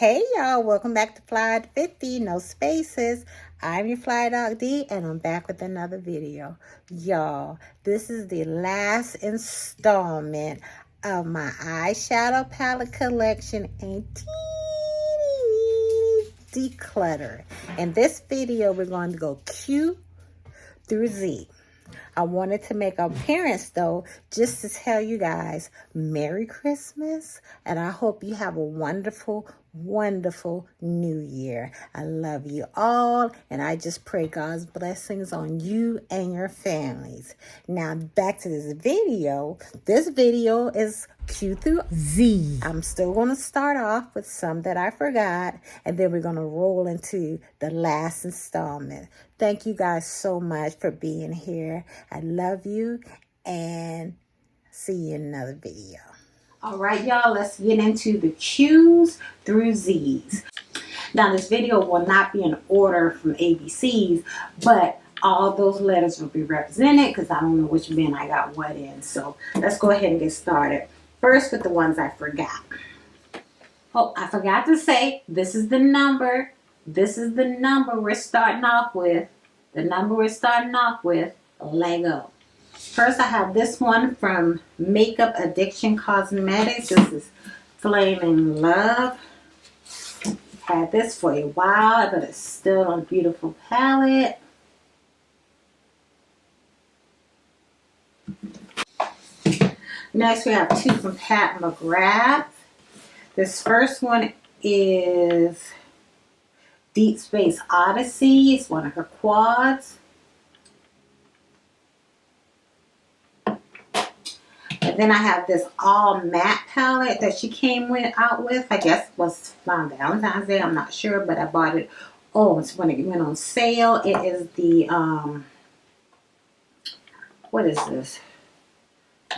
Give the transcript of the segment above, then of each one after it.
Hey y'all, welcome back to FlyafterFifty, no spaces. I'm your Fly Dog D, and I'm back with another video. Y'all, this is the last installment of my eyeshadow palette collection and teeny declutter. In this video, we're going to go Q through Z. I wanted to make an appearance though, just to tell you guys Merry Christmas, and I hope you have a wonderful, wonderful new year. I love you all, and I just pray God's blessings on you and your families. Now back to this video. This video is Q through Z. I'm still going to start off with some that I forgot, and then we're going to roll into the last installment. Thank you guys so much for being here. I love you, and see you in another video. All right, y'all, let's get into the Q's through Z's. Now, this video will not be in order from ABCs, but all those letters will be represented because I don't know which bin I got what in. So let's go ahead and get started. First with the ones I forgot. Oh, I forgot to say, this is the number. This is the number we're starting off with. The number we're starting off with, Lego. First, I have this one from Makeup Addiction Cosmetics. This is Flaming Love. Had this for a while, but it's still a beautiful palette. Next, we have two from Pat McGrath. This first one is Deep Space Odyssey. It's one of her quads. And then I have this all matte palette that she came out with. I guess it was on Valentine's Day. I'm not sure, but I bought it. Oh, it's when it went on sale. It is the, what is this?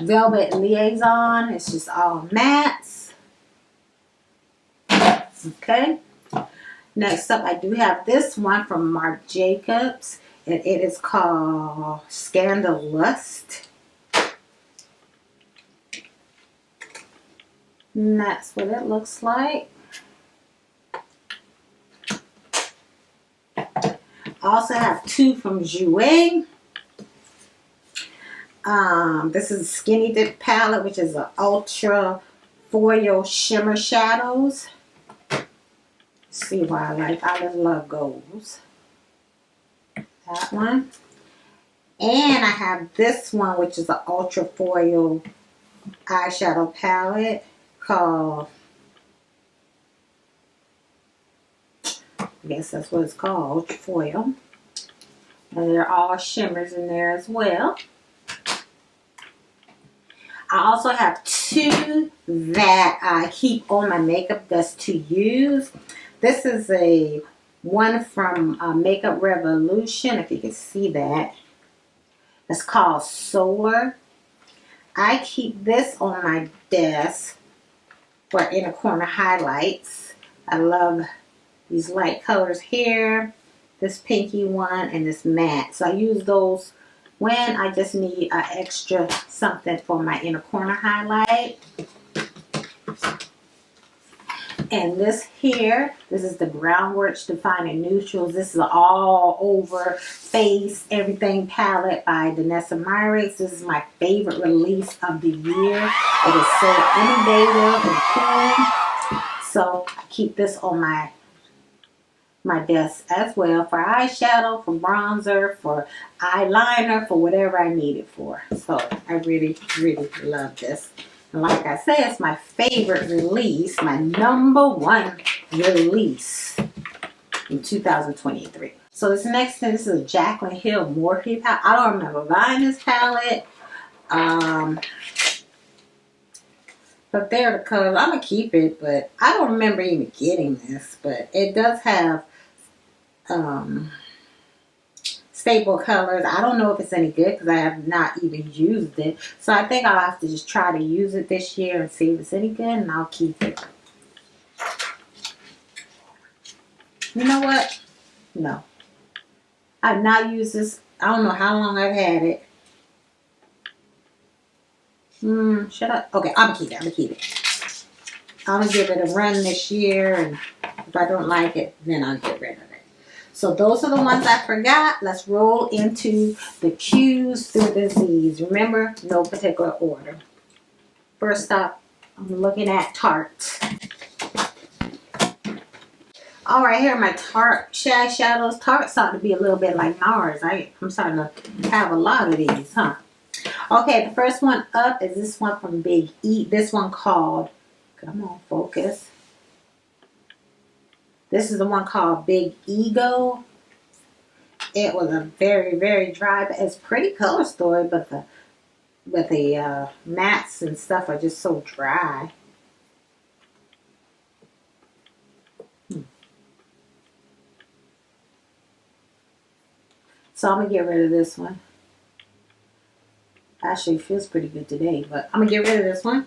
Velvet Liaison. It's just all mattes. Okay. Next up, I do have this one from Marc Jacobs. And it is called Scandalust. And that's what it looks like. I also have two from Jouer. This is a Skinny Dip palette, which is an Ultra Foil Shimmer Shadows. See why I just love goals. That one. And I have this one, which is an Ultra Foil eyeshadow palette called, I guess that's what it's called, Ultra Foil. And they're all shimmers in there as well. I also have two that I keep on my makeup dust to use. This is a one from Makeup Revolution, if you can see that. It's called Solar. I keep this on my desk for inner corner highlights. I love these light colors here, this pinky one, and this matte. So I use those when I just need an extra something for my inner corner highlight. And this here, this is the Groundworks Defining Neutrals. This is an all over face everything palette by Danessa Myricks. This is my favorite release of the year. It is so innovative and cool. So I keep this on my desk as well for eyeshadow, for bronzer, for eyeliner, for whatever I need it for. So I really, really love this. And like I said, it's my favorite release, my #1 release in 2023. So this next thing, this is a Jaclyn Hill Morphe palette. I don't remember buying this palette. But they're the colors. I'm going to keep it, but I don't remember even getting this. But it does have staple colors. I don't know if it's any good because I have not even used it. So I think I'll have to just try to use it this year and see if it's any good, and I'll keep it. You know what? No. I've not used this. I don't know how long I've had it. Shut up. Okay, I'm going to keep it. I'm going to keep it. I'm going to give it a run this year and If I don't like it, then I'll get rid of it. So those are the ones I forgot. Let's roll into the Q's through the Z's. Remember, no particular order. First up, I'm looking at Tarte. All right, here are my Tarte shadows. Tarte starting to be a little bit like Nars. I'm starting to have a lot of these, huh? Okay, the first one up is this one from Big E. This one called, come on, focus. This is the one called Big Ego. It was a very, very dry, but it's pretty color story, but the mattes and stuff are just so dry. So I'm going to get rid of this one. Actually, it feels pretty good today, but I'm going to get rid of this one.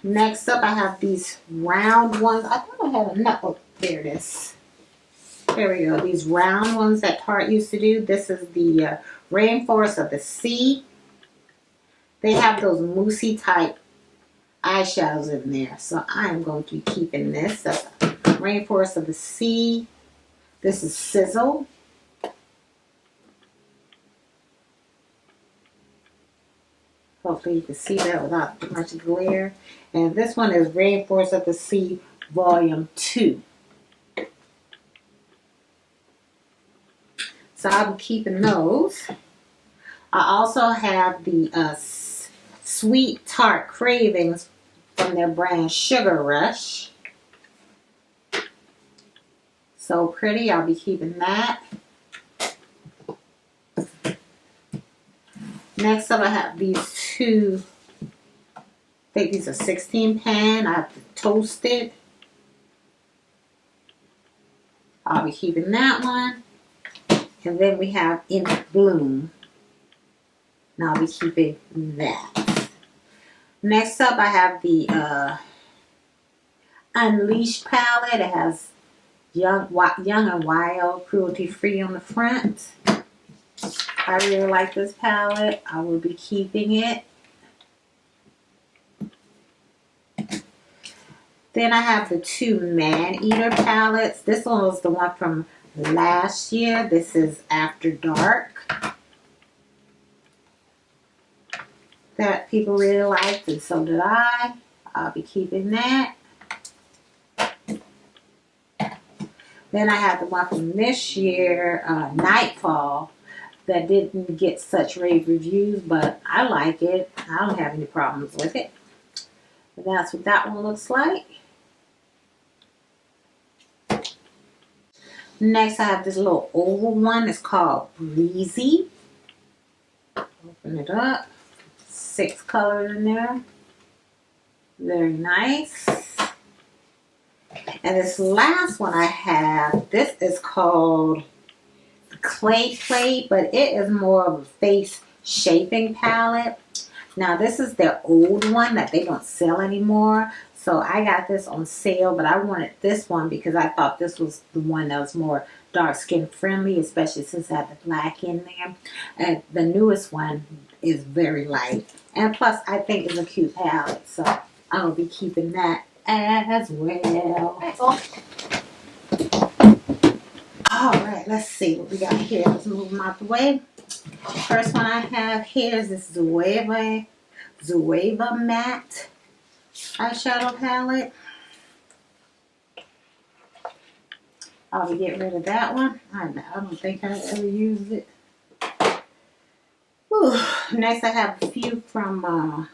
Next up, I have these round ones. I thought I had enough. Oh, there it is. There we go. These round ones that Tarte used to do. This is the Rainforest of the Sea. They have those moussey type eyeshadows in there. So I am going to be keeping this. That's Rainforest of the Sea. This is Sizzle. Hopefully you can see that without too much glare. And this one is Rainforest of the Sea Volume 2. So I'll be keeping those. I also have the Sweet Tart Cravings from their brand Sugar Rush. So pretty. I'll be keeping that. Next up, I have these two. I think these are 16 pan. I have the Toasted. I'll be keeping that one. And then we have In Bloom. And I'll be keeping that. Next up, I have the Unleashed palette. It has Young and Wild, cruelty free on the front. I really like this palette. I will be keeping it. Then I have the two Man Eater palettes. This one was the one from last year. This is After Dark. That people really liked, and so did I. I'll be keeping that. Then I have the one from this year, Nightfall, that didn't get such rave reviews, but I like it. I don't have any problems with it. But that's what that one looks like. Next, I have this little oval one. It's called Breezy. Open it up. 6 colors in there. Very nice. And this last one I have, this is called Clay Plate, but it is more of a face shaping palette. Now this is their old one that they don't sell anymore. So I got this on sale, but I wanted this one because I thought this was the one that was more dark skin friendly, especially since I had the black in there. And the newest one is very light. And plus I think it's a cute palette, so I'll be keeping that as well. Alright, let's see what we got here. Let's move them out the way. First one I have here is this Zoeva Matte eyeshadow palette. I'll be getting rid of that one. I don't think I ever used it. Whew. Next I have a few from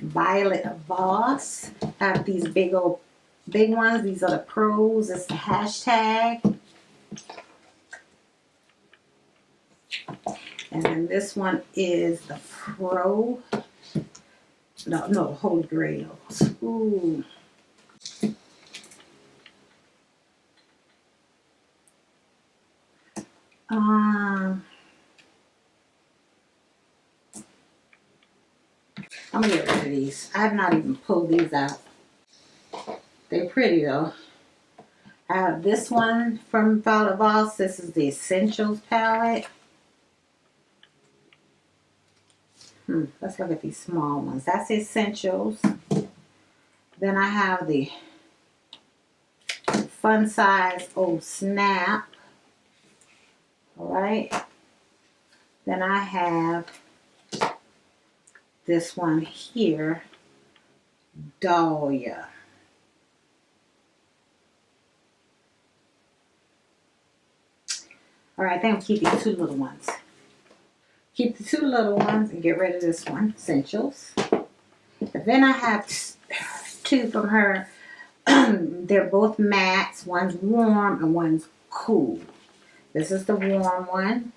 Violet Voss. I have these big ones. These are the pros. It's the hashtag. And then this one is the Pro. No, Holy Grails. Ooh. I'm gonna get rid of these. I have not even pulled these out. They're pretty though. I have this one from Violet Voss. This is the Essentials palette. Let's look at these small ones. That's the Essentials. Then I have the Fun Size Oh Snap. Alright. Then I have this one here, Dahlia. Alright, I think I'm keeping 2 little ones. Keep the 2 little ones and get rid of this one, Essentials. But then I have 2 from her. They're both mattes. One's warm and one's cool. This is the warm one.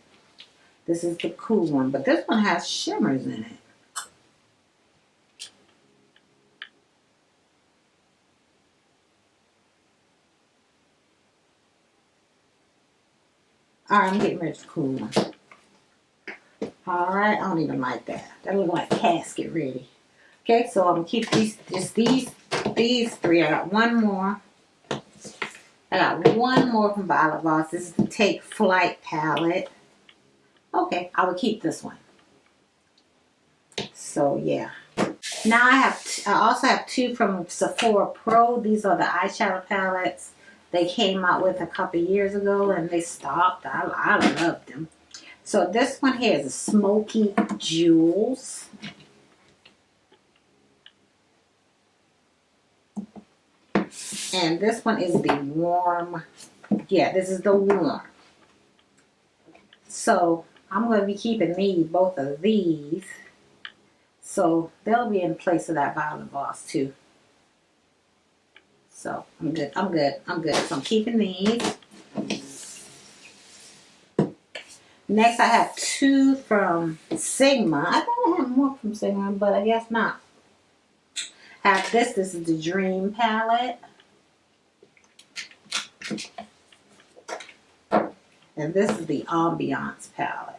This is the cool one. But this one has shimmers in it. Alright, I'm getting rid of the cool one. Alright, I don't even like that. That looks like casket ready. Okay, so I'm going to keep these 3. I got one more. I got one more from Violet Voss. This is the Take Flight palette. Okay, I will keep this one. So, yeah. Now I also have 2 from Sephora Pro. These are the eyeshadow palettes they came out with a couple years ago, and they stopped. I love them. So this one here is a Smoky Jewels. And this one is the warm. Yeah, this is the warm. So I'm going to be keeping both of these. So they'll be in place of that Violet Voss too. So I'm good. So I'm keeping these. Next I have 2 from Sigma. I thought I had more from Sigma, but I guess not. I have this. This is the Dream palette. And this is the Ambiance palette.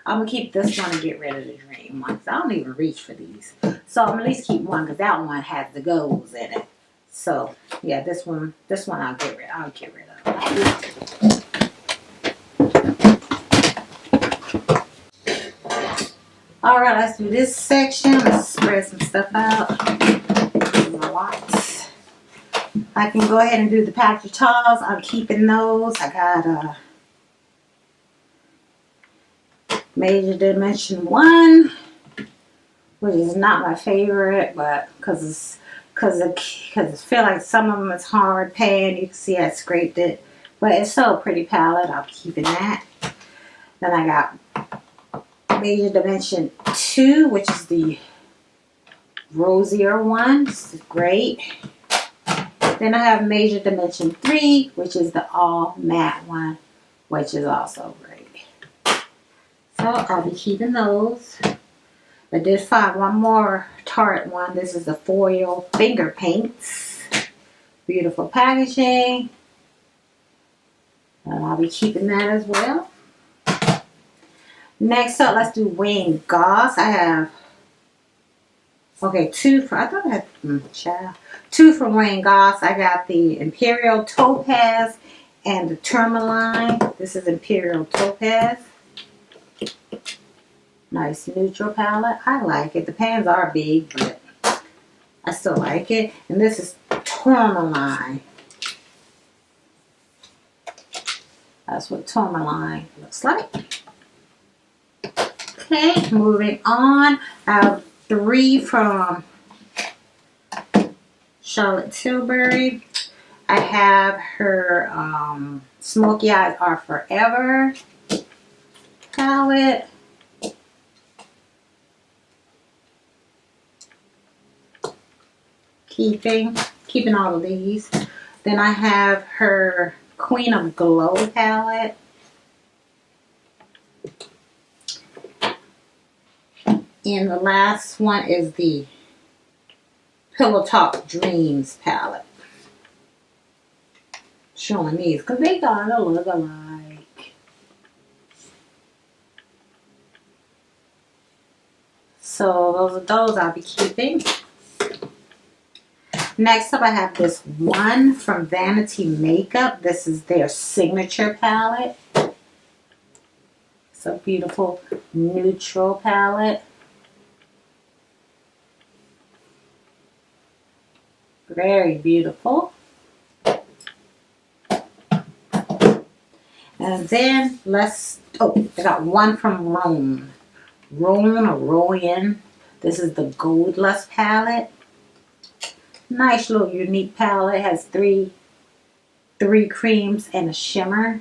I'm going to keep this one and get rid of the Dream one, because I don't even reach for these. So I'm at least keep one, because that one has the golds in it. So, yeah, this one I'll get rid of. Alright, let's do this section. Let's spread some stuff out. I can go ahead and do the package towels. I'm keeping those. I got Major Dimension 1, which is not my favorite, but because I feel like some of them is hard pan. You can see I scraped it, but it's still a pretty palette. I'm keeping that. Then I got Major Dimension 2, which is the rosier one. This is great. Then I have Major Dimension 3, which is the all matte one, which is also great. So I'll be keeping those. I did find one more Tarte one. This is the foil finger paints. Beautiful packaging. And I'll be keeping that as well. Next up, let's do Wayne Goss. I have, okay, 2 from, I thought I had, 2 from Wayne Goss. I got the Imperial Topaz and the Tourmaline. This is Imperial Topaz. Nice neutral palette. I like it. The pans are big, but I still like it. And this is Tourmaline. That's what Tourmaline looks like. Okay, moving on. I have 3 from Charlotte Tilbury. I have her Smoky Eyes Are Forever palette. Keeping all of these. Then I have her Queen of Glow palette. And the last one is the Pillow Talk Dreams palette. Showing these because they kind of look alike. So those I'll be keeping. Next up I have this one from Vanity Makeup. This is their signature palette. It's a beautiful neutral palette. Very beautiful. And then let's, oh, I got one from Rhone. Rhone or Rowan. This is the Gold Lust palette. Nice little unique palette. It has three creams and a shimmer.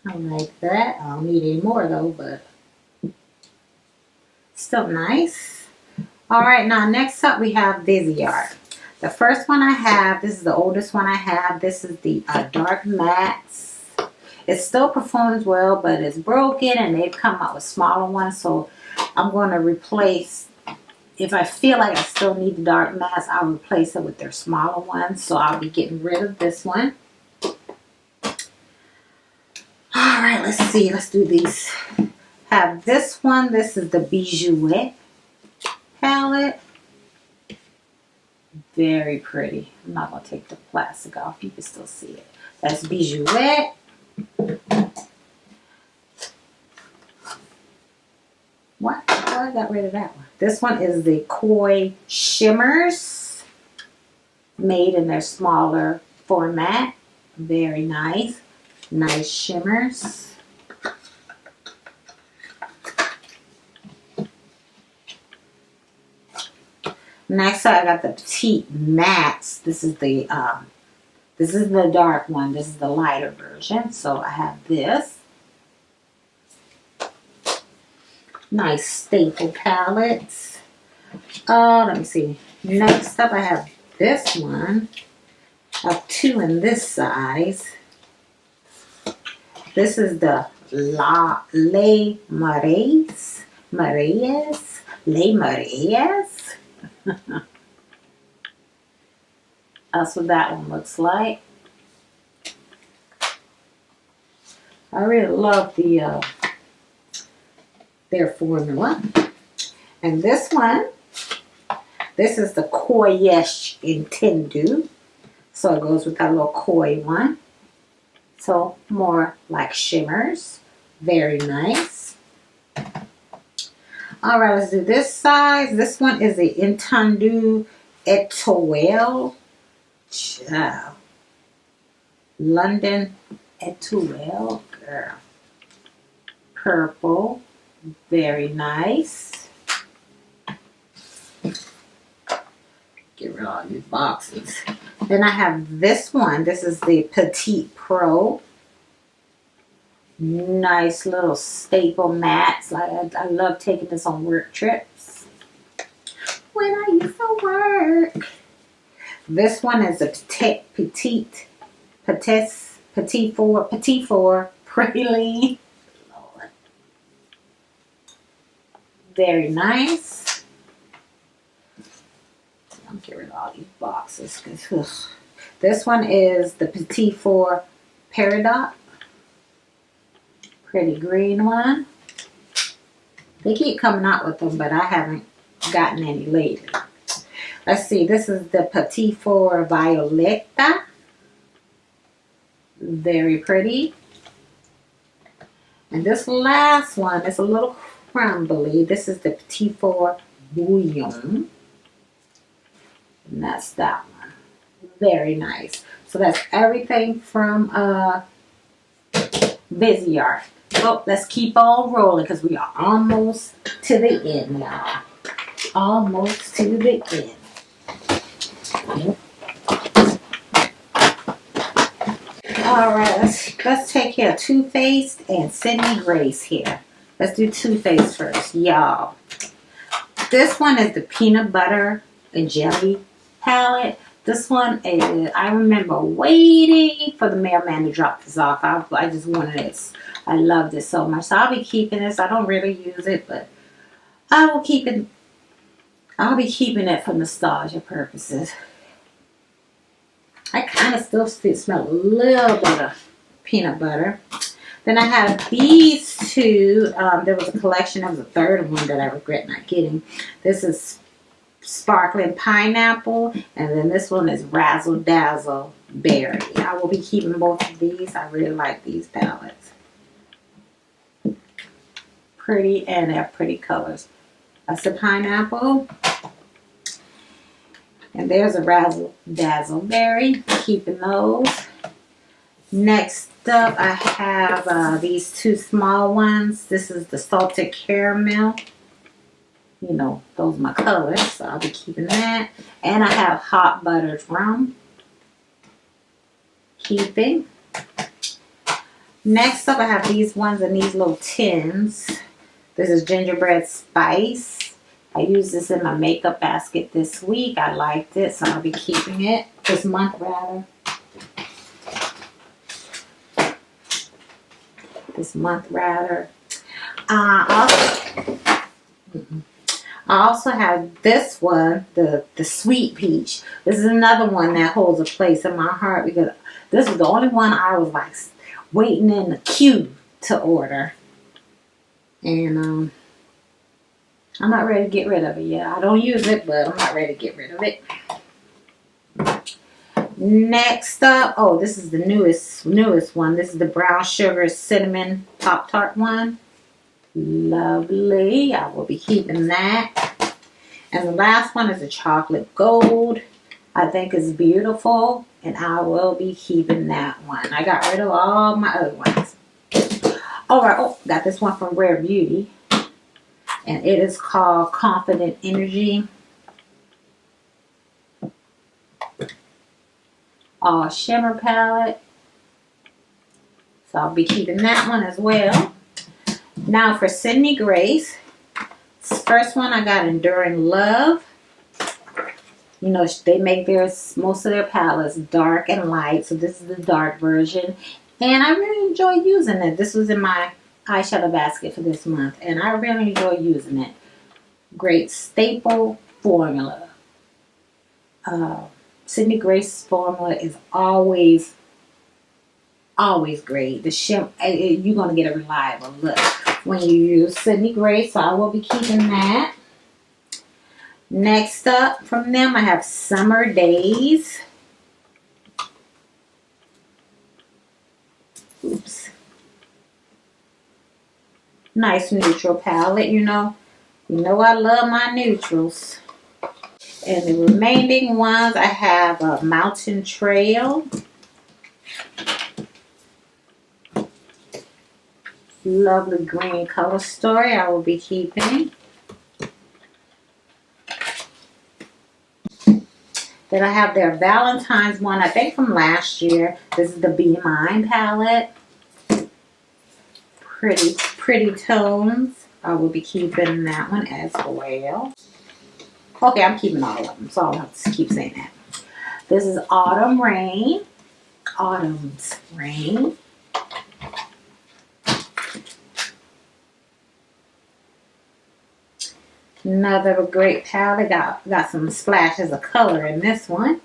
I like that. I don't need any more though, but still nice. Alright, now next up we have Viseart. The first one I have, this is the oldest one I have. This is the Dark Mattes. It still performs well, but it's broken and they've come out with smaller ones. So I'm going to replace, if I feel like I still need the Dark Mattes, I'll replace it with their smaller ones. So I'll be getting rid of this one. Alright, let's see. Let's do these. Have this one. This is the Bijouette palette. Very pretty. I'm not going to take the plastic off. You can still see it. That's Bijouette. What? Oh, I got rid of that one. This one is the Koi Shimmers. Made in their smaller format. Very nice. Nice shimmers. Next I got the Petite Mattes. This is the dark one. This is the lighter version. So I have this. Nice staple palettes. Let me see. Next up I have this one. I have two in this size. This is the Les Marais. Les Marais. That's what that one looks like. I really love their formula. And this one, this is the Koyesh Intendu. So it goes with that little koi one. So more like shimmers. Very nice. Alright, let's do this size. This one is the Intendu Etoile. Ciao. London Etoile. Girl. Purple. Very nice. Get rid of all these boxes. Then I have this one. This is the Petite Pro. Nice little staple mats. I love taking this on work trips. When I used to work. This one is a Petite Four Praline. Lord. Very nice. I'll get rid of all these boxes. This one is the Petite Four Peridot. Pretty green one. They keep coming out with them, but I haven't gotten any lately. Let's see. This is the Petite Four Violetta. Very pretty. And this last one is a little crumbly. This is the Petite Four Bouillon. And that's that one. Very nice. So that's everything from Viseart. So let's keep on rolling because we are almost to the end now. Almost to the end. Alright, let's take care of Too Faced and Sydney Grace here. Let's do Too Faced first, y'all. This one is the Peanut Butter and Jelly palette. This one is, I remember waiting for the mailman to drop this off. I just wanted this. I love this so much. So I'll be keeping this. I don't really use it, but I will keep it. I'll be keeping it for nostalgia purposes. I kind of still smell a little bit of peanut butter. Then I have these two. There was a collection. There was a third one that I regret not getting. This is Sparkling Pineapple. And then this one is Razzle Dazzle Berry. I will be keeping both of these. I really like these palettes. Pretty, and they have pretty colors. That's the pineapple. And there's a Razzle Dazzle Berry. Keeping those. Next up, I have these two small ones. This is the Salted Caramel. You know, those are my colors, so I'll be keeping that. And I have Hot Buttered Rum. Keeping. Next up, I have these ones in these little tins. This is Gingerbread Spice. I used this in my makeup basket this week. I liked it, so I'll be keeping it. This month, rather. I also have this one, the Sweet Peach. This is another one that holds a place in my heart because this is the only one I was like waiting in the queue to order. And I'm not ready to get rid of it yet. I don't use it, but I'm not ready to get rid of it. Next up, oh, this is the newest one. This is the Brown Sugar Cinnamon Pop Tart one. Lovely. I will be keeping that. And the last one is a Chocolate Gold. I think it's beautiful, and I will be keeping that one. I got rid of all my other ones. Alright, oh, got this one from Rare Beauty. And it is called Confident Energy. Shimmer palette. So I'll be keeping that one as well. Now for Sydney Grace. This first one I got Enduring Love. You know, they make most of their palettes dark and light. So this is the dark version. And I really enjoy using it. This was in my eyeshadow basket for this month. And I really enjoy using it. Great staple formula. Sydney Grace's formula is always great. The shimmer, you're going to get a reliable look when you use Sydney Grace. So I will be keeping that. Next up from them, I have Summer Days. Oops. Nice neutral palette, you know. You know I love my neutrals. And the remaining ones, I have a Mountain Trail. Lovely green color story I will be keeping. Then I have their Valentine's one, I think from last year. This is the Be Mine palette. Pretty tones. I will be keeping that one as well. Okay, I'm keeping all of them, so I'll have to keep saying that. This is Autumn Rain. Autumn's Rain. Another great palette. Got some splashes of color in this one.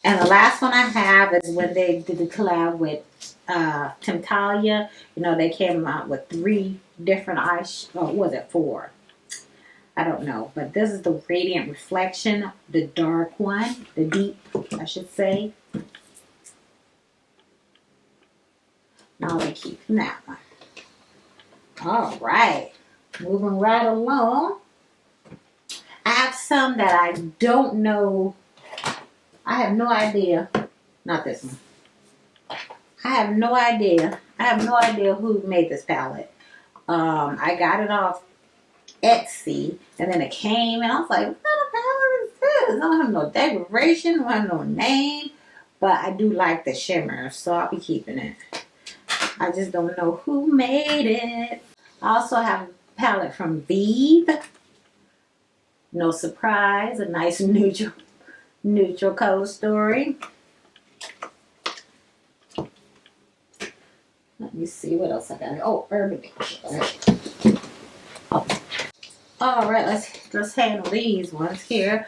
And the last one I have is when they did the collab with Temptalia. You know, they came out with 3 different what was it, 4? I don't know. But this is the Radiant Reflection, the dark one, the deep, I should say. Now we're keeping that one. All right. Moving right along. I have some that I don't know. I have no idea. Not this one. I have no idea. I have no idea who made this palette. I got it off Etsy, and then it came, and I was like, what kind of palette is this? I don't have no decoration, I don't have no name, but I do like the shimmer, so I'll be keeping it. I just don't know who made it. I also have a palette from Vive. No surprise, a nice neutral color story. Let me see what else I got. Oh, Urban Decay. Oh. All right, let's handle these ones here.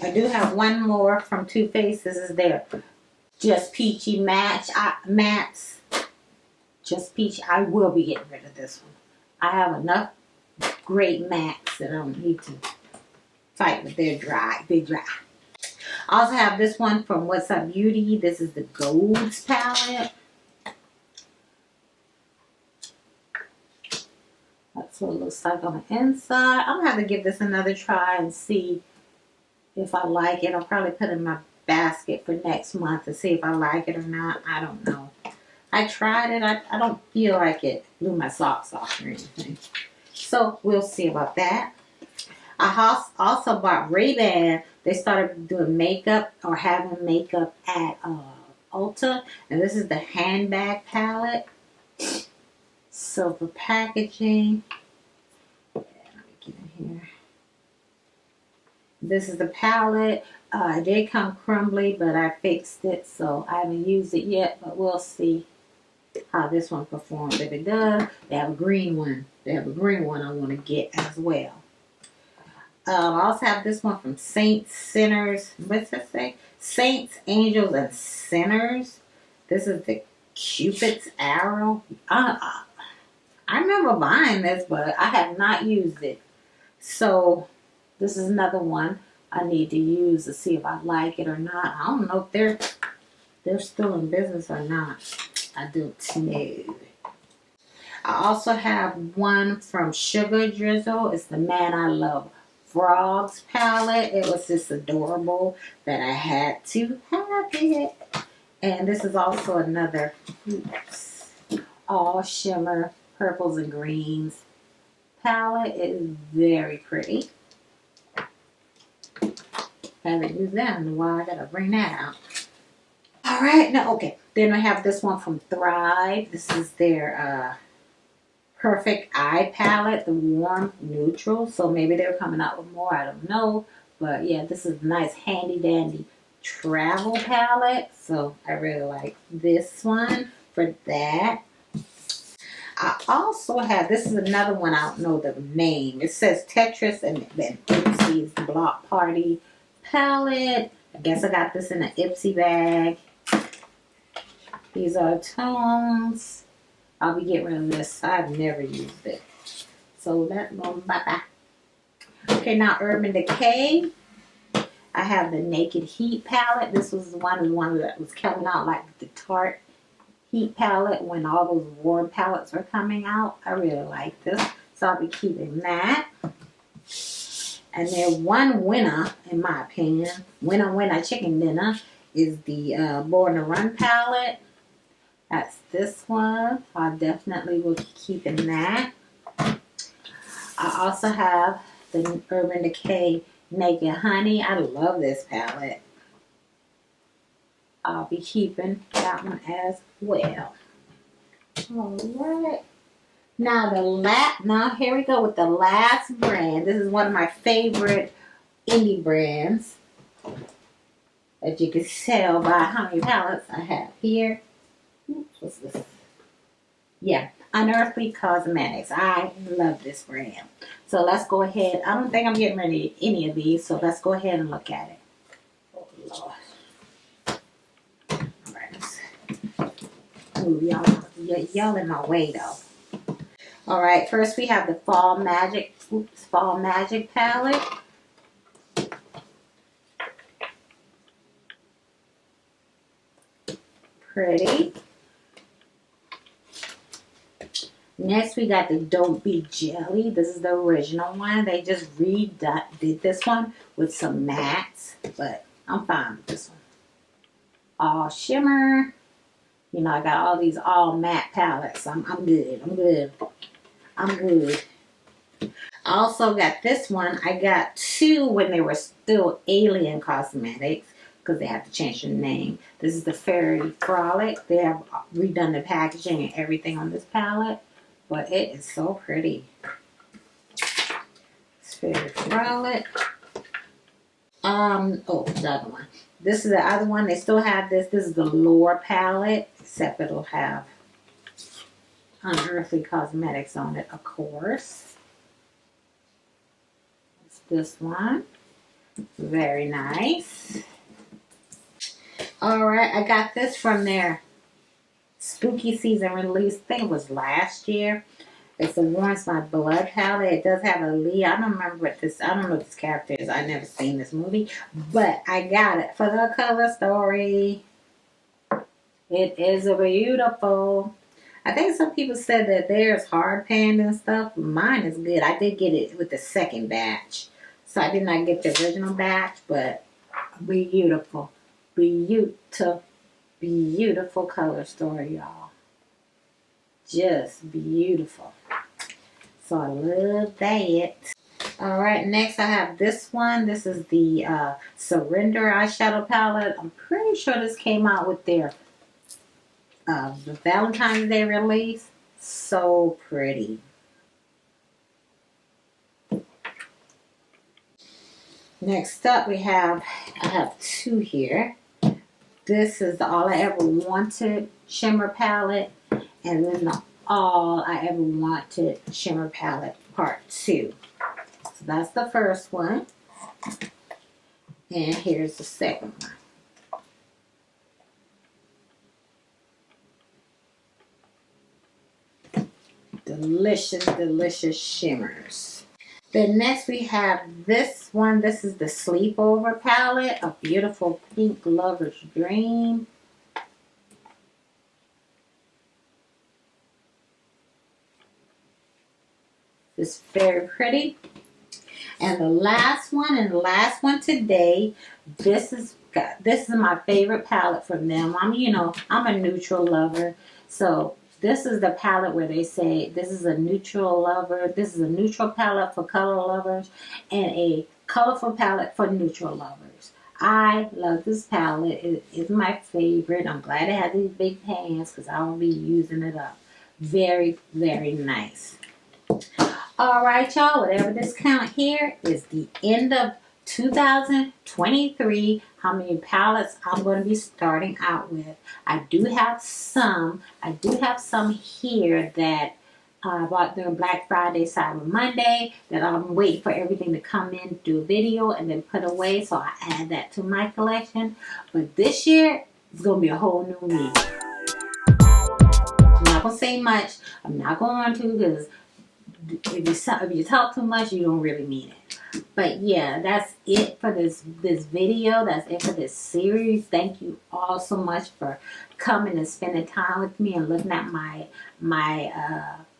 I do have one more from Too Faced. This is their Just Peachy mattes. Just Peachy. I will be getting rid of this one. I have enough great mattes that I don't need to fight with. They're dry. I also have this one from What's Up Beauty. This is the Golds palette. That's what it looks like on the inside. I'm going to have to give this another try and see If I like it, I'll probably put it in my basket for next month to see if I like it or not. I don't know. I tried it. I don't feel like it blew my socks off or anything. So we'll see about that. I also bought Ray-Ban. They started doing makeup or having makeup at Ulta. And this is the handbag palette. Silver packaging. Let me get in here. This is the palette. It did come crumbly, but I fixed it. So I haven't used it yet, but we'll see how this one performs. If it does, they have a green one. They have a green one I want to get as well. I also have this one from Saints, Sinners. What's that say? Saints, Angels, and Sinners. This is the Cupid's Arrow. I remember buying this, but I have not used it. So this is another one I need to use to see if I like it or not. I don't know if they're still in business or not. I don't know. I also have one from Sugar Drizzle. It's the Man I Love Frogs palette. It was just adorable that I had to have it. And this is also another all shimmer purples and greens palette. It is very pretty. Haven't used that in a while. I gotta bring that out. Alright, now okay. Then I have this one from Thrive. This is their Perfect Eye palette, the warm neutral. So maybe they're coming out with more, I don't know. But yeah, this is a nice handy dandy travel palette. So I really like this one for that. I also have, this is another one, I don't know the name. It says Tetris and then Ipsy's Block Party palette. I guess I got this in an Ipsy bag. These are tones. I'll be getting rid of this. I've never used it. So that goes bye-bye. Okay, now Urban Decay. I have the Naked Heat palette. This was one that was coming out like the Tarte Heat palette when all those warm palettes were coming out. I really like this. So I'll be keeping that. And then one winner, in my opinion, winner chicken dinner, is the Born to Run palette. That's this one. I definitely will be keeping that. I also have the Urban Decay Naked Honey. I love this palette. I'll be keeping that one as well. Alright. Now here we go with the last brand. This is one of my favorite indie brands. As you can tell by how many palettes I have here. Oops, what's this? Yeah, Unearthly Cosmetics. I love this brand. So let's go ahead. I don't think I'm getting rid of any of these, so let's go ahead and look at it. Oh, Lord. Alright. Ooh, y'all in my way, though. Alright, first we have the Fall Magic palette. Pretty. Next, we got the Don't Be Jelly. This is the original one. They just did this one with some mattes, but I'm fine with this one. All shimmer. You know, I got all these all matte palettes. I'm good. I'm good. I also got this one. I got two when they were still Alien Cosmetics because they have to change the name. This is the Fairy Frolic. They have redone the packaging and everything on this palette. But it is so pretty. It's Fairy Frolic. Oh, the other one. This is the other one. They still have this. This is the Lore palette. Except it'll have Unearthly Cosmetics on it, of course. It's this one. Very nice. Alright, I got this from their spooky season release. I think it was last year. It's the Warrants My Blood palette. It does have a lead. I don't remember what this. I don't know what this character is. I've never seen this movie, but I got it for the cover story. It is beautiful. I think some people said that theirs hard panned and stuff. Mine is good. I did get it with the second batch, So I did not get the original batch, but beautiful. Beautiful. Beautiful color story, y'all. Just beautiful. So I love that. Alright, next I have this one. This is the Surrender eyeshadow palette. I'm pretty sure this came out with their the Valentine's Day release. So pretty. Next up I have two here. This is the All I Ever Wanted shimmer palette, and then the All I Ever Wanted shimmer palette part 2. So that's the first one. And here's the second one. Delicious, delicious shimmers. Then next we have this one. This is the Sleepover palette, a beautiful pink lover's dream. It's very pretty. And the last one today, this is my favorite palette from them. I'm a neutral lover. So this is the palette where they say this is a neutral lover. This is a neutral palette for color lovers and a colorful palette for neutral lovers. I love this palette. It is my favorite. I'm glad it has these big pans because I'll be using it up. Very, very nice. Alright, y'all, whatever this count here is the end of 2023. How many palettes I'm going to be starting out with. I do have some here that I bought during Black Friday, Cyber Monday, that I'm waiting for everything to come in, do a video, and then put away. So I add that to my collection. But this year, it's going to be a whole new me. I'm not going to say much. I'm not going to because if you talk too much, you don't really mean it. But yeah, that's it for this video. That's it for this series. Thank you all so much for coming and spending time with me and looking at my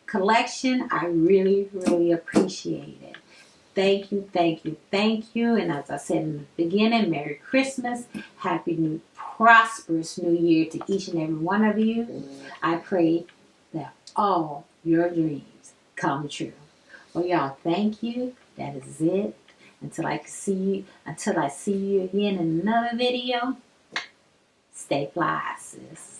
collection. I really, really appreciate it. Thank you, thank you, thank you. And as I said in the beginning, Merry Christmas, Happy New Prosperous New Year to each and every one of you. I pray that all your dreams come true. Well, y'all, thank you. That is it. Until I see you again in another video, stay fly, sis.